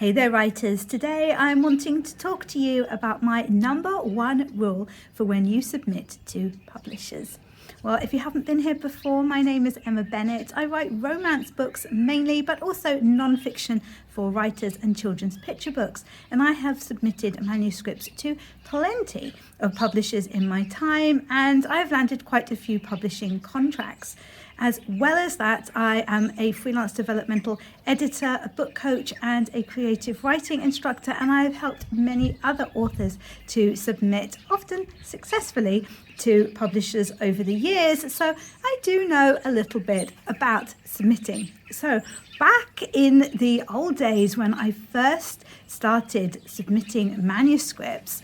Hey there, writers. Today I'm wanting to talk to you about my number one rule for when you submit to publishers. Well, if you haven't been here before, my name is Emma Bennet. I write romance books mainly, but also non-fiction for writers and children's picture books. And I have submitted manuscripts to plenty of publishers in my time, and I've landed quite a few publishing contracts. As well as that, I am a freelance developmental editor, a book coach, and a creative writing instructor, and I have helped many other authors to submit, often successfully, to publishers over the years. So I do know a little bit about submitting. So back in the old days when I first started submitting manuscripts,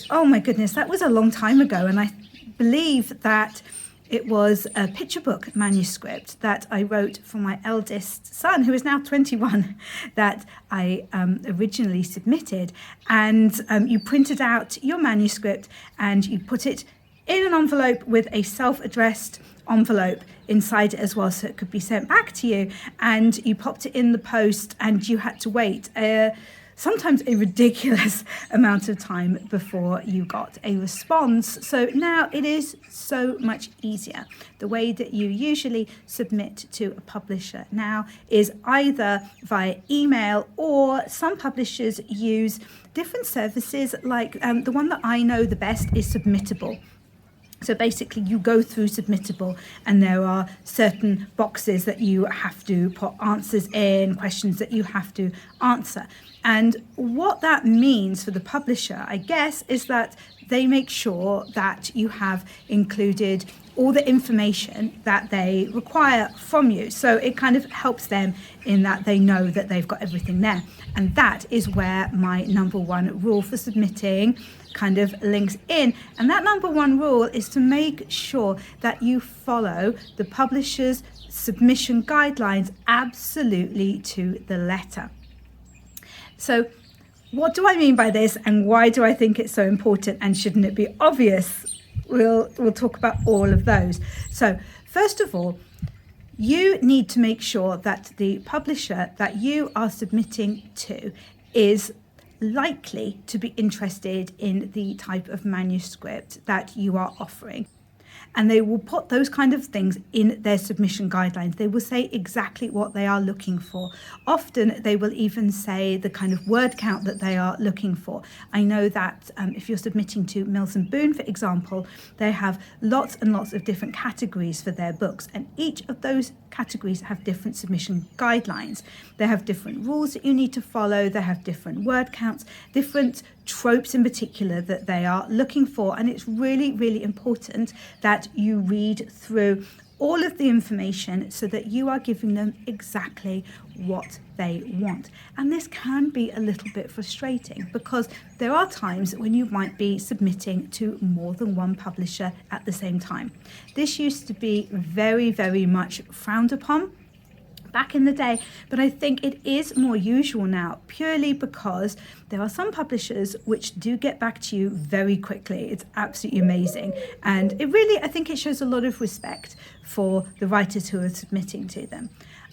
oh my goodness, that was a long time ago, and I believe that it was a picture book manuscript that I wrote for my eldest son, who is now 21, that I originally submitted. And you printed out your manuscript and you put it in an envelope with a self-addressed envelope inside it as well, so it could be sent back to you. And you popped it in the post and you had to wait sometimes a ridiculous amount of time before you got a response. So now it is so much easier. The way that you usually submit to a publisher now is either via email, or some publishers use different services, like the one that I know the best is Submittable. So basically you go through Submittable and there are certain boxes that you have to put answers in, questions that you have to answer. And what that means for the publisher, I guess, is that they make sure that you have included all the information that they require from you. So it kind of helps them in that they know that they've got everything there. And that is where my number one rule for submitting kind of links in. And that number one rule is to make sure that you follow the publisher's submission guidelines absolutely to the letter. So what do I mean by this, and why do I think it's so important, and shouldn't it be obvious? We'll talk about all of those. So first of all, you need to make sure that the publisher that you are submitting to is likely to be interested in the type of manuscript that you are offering. And they will put those kind of things in their submission guidelines. They will say exactly what they are looking for. Often they will even say the kind of word count that they are looking for. I know that if you're submitting to Mills and Boon, for example, they have lots and lots of different categories for their books, and each of those categories have different submission guidelines. They have different rules that you need to follow. They have different word counts, different tropes in particular that they are looking for. And it's really, really important that you read through all of the information so that you are giving them exactly what they want. And this can be a little bit frustrating, because there are times when you might be submitting to more than one publisher at the same time. This used to be very, very much frowned upon back in the day, but I think it is more usual now, purely because there are some publishers which do get back to you very quickly. It's absolutely amazing, and it really, I think it shows a lot of respect for the writers who are submitting to them.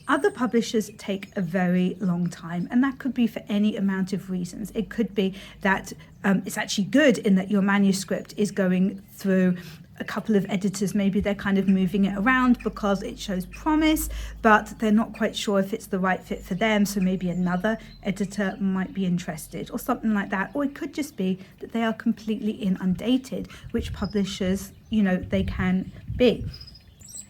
Other publishers take a very long time, and that could be for any amount of reasons. It could be that it's actually good in that your manuscript is going through a couple of editors. Maybe they're kind of moving it around because it shows promise, but they're not quite sure if it's the right fit for them. So maybe another editor might be interested, or something like that. Or it could just be that they are completely inundated, which publishers, they can be.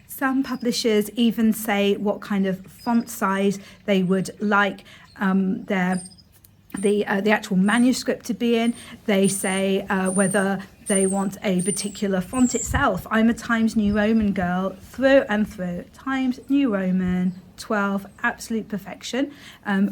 Some publishers even say what kind of font size they would like the actual manuscript to be in. They say whether they want a particular font itself. I'm a Times New Roman girl through and through. Times New Roman 12, absolute perfection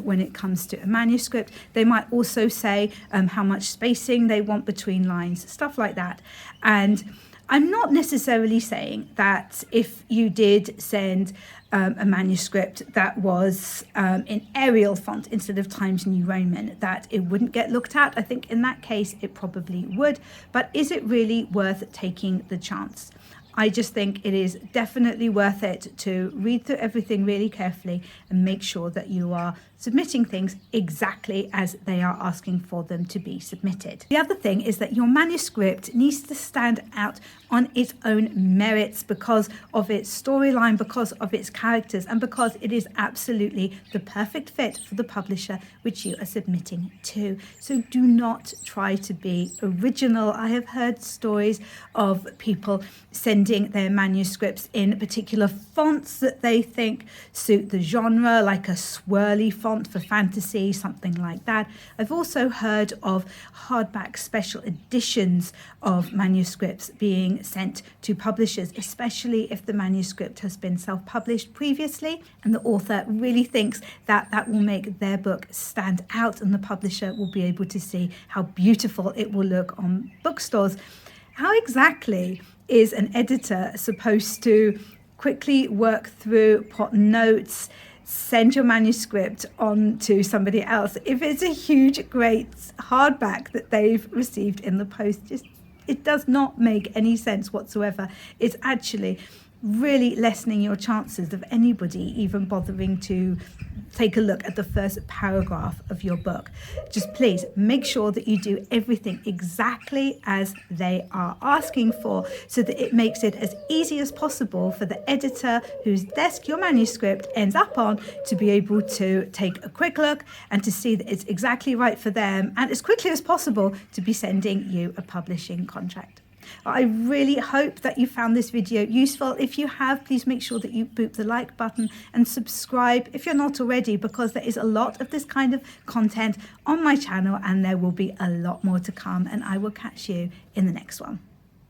when it comes to a manuscript. They might also say how much spacing they want between lines, stuff like that. And I'm not necessarily saying that if you did send a manuscript that was in Arial font instead of Times New Roman, that it wouldn't get looked at. I think in that case it probably would, but is it really worth taking the chance? I just think it is definitely worth it to read through everything really carefully and make sure that you are submitting things exactly as they are asking for them to be submitted. The other thing is that your manuscript needs to stand out on its own merits because of its storyline, because of its characters, and because it is absolutely the perfect fit for the publisher which you are submitting to. So do not try to be original. I have heard stories of people sending their manuscripts in particular fonts that they think suit the genre, like a swirly font for fantasy, something like that. I've also heard of hardback special editions of manuscripts being sent to publishers, especially if the manuscript has been self-published previously and the author really thinks that that will make their book stand out and the publisher will be able to see how beautiful it will look on bookstores. How exactly is an editor supposed to quickly work through, put notes, send your manuscript on to somebody else if it's a huge, great hardback that they've received in the post? It does not make any sense whatsoever. It's actually really lessening your chances of anybody even bothering to take a look at the first paragraph of your book. Just please make sure that you do everything exactly as they are asking for, so that it makes it as easy as possible for the editor whose desk your manuscript ends up on to be able to take a quick look and to see that it's exactly right for them, and as quickly as possible to be sending you a publishing contract. I really hope that you found this video useful. If you have, please make sure that you boop the like button and subscribe if you're not already, because there is a lot of this kind of content on my channel and there will be a lot more to come, and I will catch you in the next one.